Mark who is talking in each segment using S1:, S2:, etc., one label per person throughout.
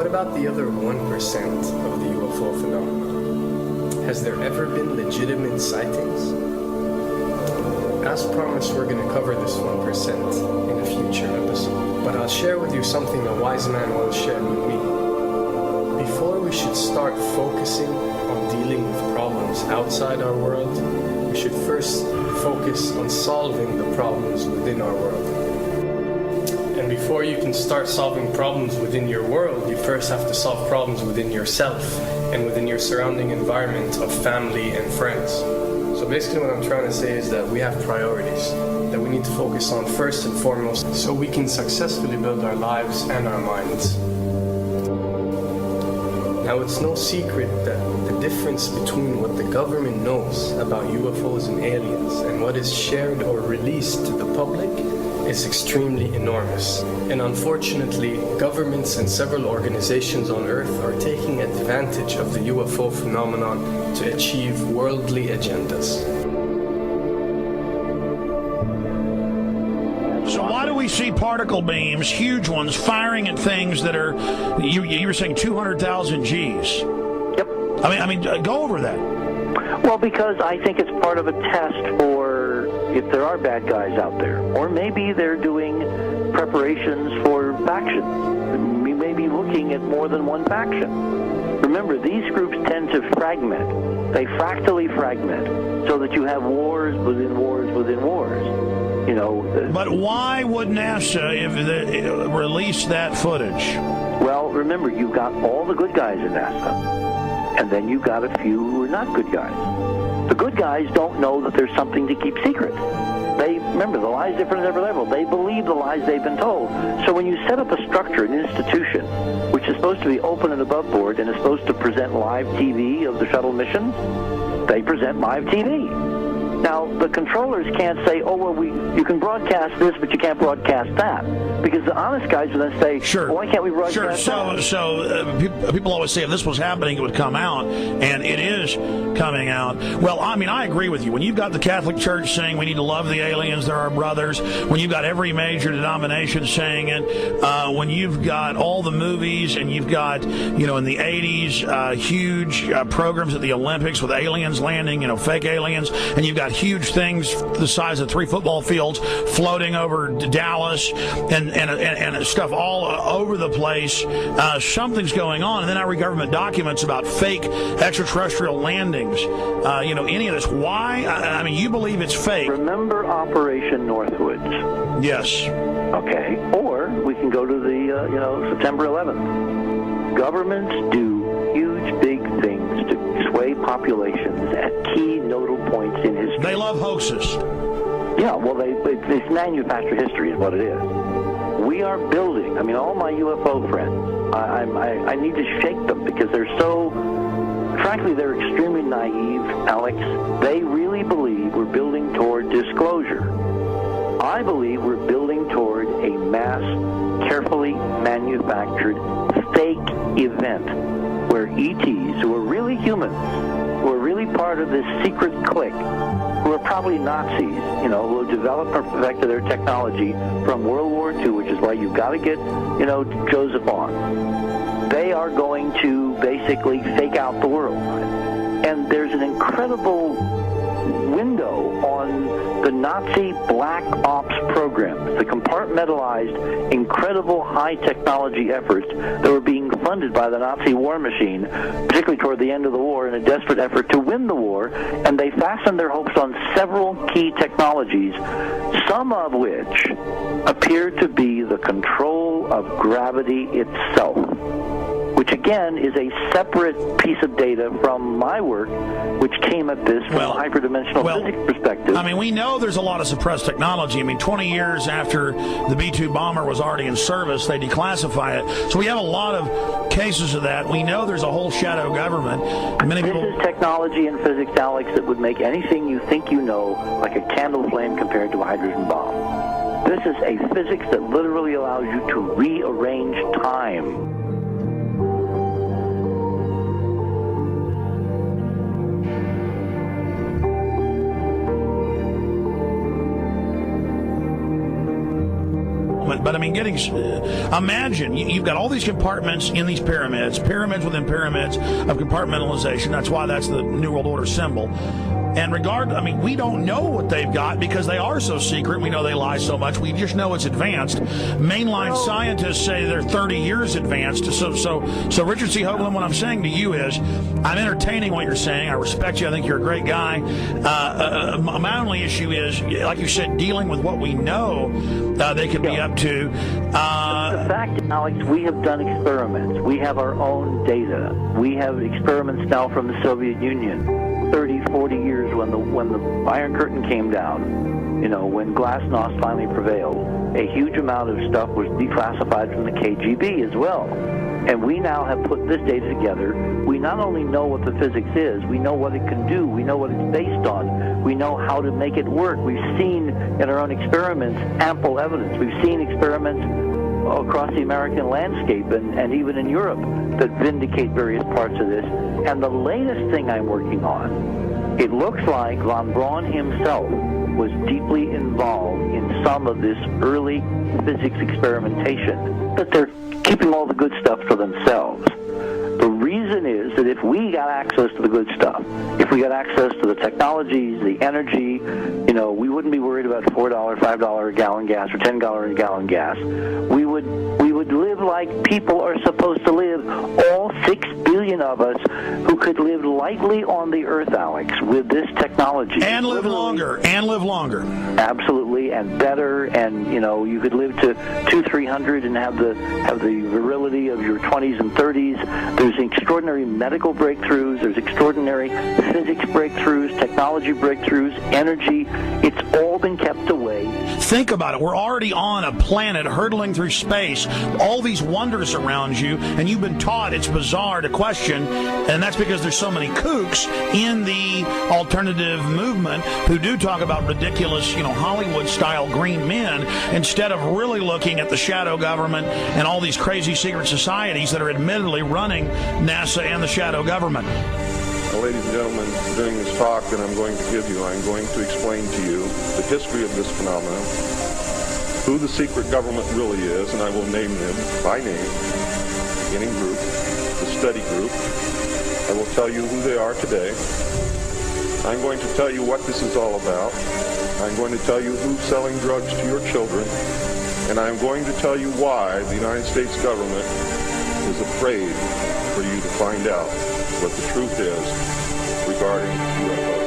S1: what about the other 1% of the UFO phenomenon? Has there ever been legitimate sightings? As promised, we're going to cover this 1% in a future episode, but I'll share with you something a wise man once shared with me. Before we should start focusing on dealing with problems outside our world, we should first focus on solving the problems within our world. And before you can start solving problems within your world, you first have to solve problems within yourself and within your surrounding environment of family and friends. So basically what I'm trying to say is that we have priorities that we need to focus on first and foremost so we can successfully build our lives and our minds. Now, it's no secret that the difference between what the government knows about UFOs and aliens and what is shared or released to the public is extremely enormous. And unfortunately, governments and several organizations on Earth are taking advantage of the UFO phenomenon to achieve worldly agendas.
S2: So why do we see particle beams, huge ones, firing at things that are, you were saying 200,000 Gs?
S3: Yep.
S2: I mean, go over that.
S3: Well, because I think it's part of a test for if there are bad guys out there. Or maybe they're doing preparations for factions. We may be looking at more than one faction. Remember, these groups tend to fragment. They fractally fragment so that you have wars within wars within wars. You know.
S2: But why would NASA release that footage?
S3: Well, remember, you've got all the good guys in NASA, and then you've got a few who are not good guys. The good guys don't know that there's something to keep secret. Remember, the lie's different at every level. They believe the lies they've been told. So when you set up a structure, an institution, which is supposed to be open and above board and is supposed to present live TV of the shuttle missions, they present live TV. Now, the controllers can't say, oh, well, you can broadcast this, but you can't broadcast that. Because the honest guys will then say,
S2: sure.
S3: Well, why can't we broadcast that?
S2: So people always say if this was happening, it would come out, and it is coming out. Well, I mean, I agree with you. When you've got the Catholic Church saying we need to love the aliens, they're our brothers, when you've got every major denomination saying it, when you've got all the movies, and you've got, in the 80s, huge programs at the Olympics with aliens landing, fake aliens, and you've got huge things the size of 3 football fields floating over Dallas and stuff all over the place. Something's going on. And then I read government documents about fake extraterrestrial landings. Any of this. Why? I mean, you believe it's fake.
S3: Remember Operation Northwoods?
S2: Yes.
S3: Okay. Or we can go to the, September 11th. Governments do huge, big things to sway populations at key nodal points in history.
S2: They love hoaxes.
S3: Yeah, well, it's manufactured history is what it is. We are building, all my UFO friends, I need to shake them because frankly, they're extremely naive, Alex. They really believe we're building toward disclosure. I believe we're building toward a mass, carefully manufactured fake event where ETs, who are really humans, who are really part of this secret clique, who are probably Nazis, who have developed or perfected their technology from World War II, which is why you've got to get, Joseph on. They are going to basically fake out the world. And there's an incredible window on the Nazi black ops programs, the compartmentalized, incredible high technology efforts that were being funded by the Nazi war machine, particularly toward the end of the war, in a desperate effort to win the war, and they fastened their hopes on several key technologies, some of which appear to be the control of gravity itself, which again is a separate piece of data from my work, which came at this from a hyperdimensional physics perspective.
S2: We know there's a lot of suppressed technology. 20 years after the B-2 bomber was already in service, they declassify it. So we have a lot of cases of that. We know there's a whole shadow government.
S3: This is technology and physics, Alex, that would make anything you think you know like a candle flame compared to a hydrogen bomb. This is a physics that literally allows you to rearrange time.
S2: But I mean, imagine you've got all these compartments in these pyramids within pyramids of compartmentalization. That's why that's the New World Order symbol. And we don't know what they've got because they are so secret. We know they lie so much. We just know it's advanced. Mainline scientists say they're 30 years advanced. So Richard C. Hoagland, what I'm saying to you is, I'm entertaining what you're saying. I respect you. I think you're a great guy. My only issue is, like you said, dealing with what we know they could be up to.
S3: The fact, Alex, we have done experiments. We have our own data. We have experiments now from the Soviet Union. 30, 40 years when the Iron Curtain came down, when Glasnost finally prevailed, a huge amount of stuff was declassified from the KGB as well. And we now have put this data together. We not only know what the physics is, we know what it can do, we know what it's based on, we know how to make it work. We've seen in our own experiments ample evidence. We've seen experiments across the American landscape and even in Europe that vindicate various parts of this. And the latest thing I'm working on, it looks like von Braun himself was deeply involved in some of this early physics experimentation, but they're keeping all the good stuff for themselves. The reason is that if we got access to the good stuff, if we got access to the technologies, the energy, we wouldn't be worried about $4, $5 a gallon gas or $10 a gallon gas. We would live like people are supposed to live, all 6 billion of us who could live lightly on the earth, Alex, with this technology.
S2: And live longer.
S3: Absolutely, and better, and you could live to 200-300 and have the virility of your 20s and 30s. There's extraordinary medical breakthroughs, there's extraordinary physics breakthroughs, technology breakthroughs, energy. It's all been kept away.
S2: Think about it. We're already on a planet hurtling through space, all these wonders around you, and you've been taught it's bizarre to question, and that's because there's so many kooks in the alternative movement who do talk about ridiculous, Hollywood-style green men, instead of really looking at the shadow government and all these crazy secret societies that are admittedly running NASA and the shadow government.
S4: Now, ladies and gentlemen, during this talk that I'm going to give you, I'm going to explain to you the history of this phenomenon, who the secret government really is, and I will name them by name, beginning group, the study group. I will tell you who they are today. I'm going to tell you what this is all about. I'm going to tell you who's selling drugs to your children, and I'm going to tell you why the United States government is afraid for you to find out what the truth is regarding UFOs.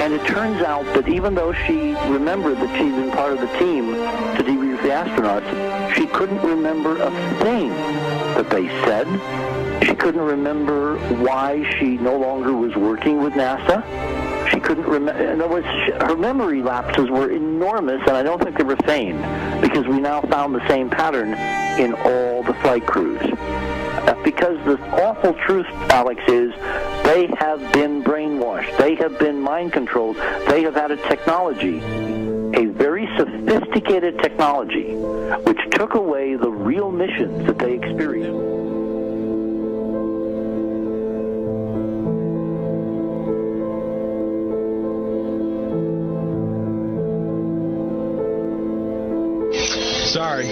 S3: And it turns out that even though she remembered that she'd been part of the team to debrief the astronauts, she couldn't remember a thing that they said. She couldn't remember why she no longer was working with NASA. She couldn't remember. In other words, her memory lapses were enormous, and I don't think they were feigned, because we now found the same pattern in all the flight crews. Because the awful truth, Alex, is they have been brainwashed. They have been mind controlled. They have had a technology, a very sophisticated technology, which took away the real missions that they experienced.
S5: Sorry.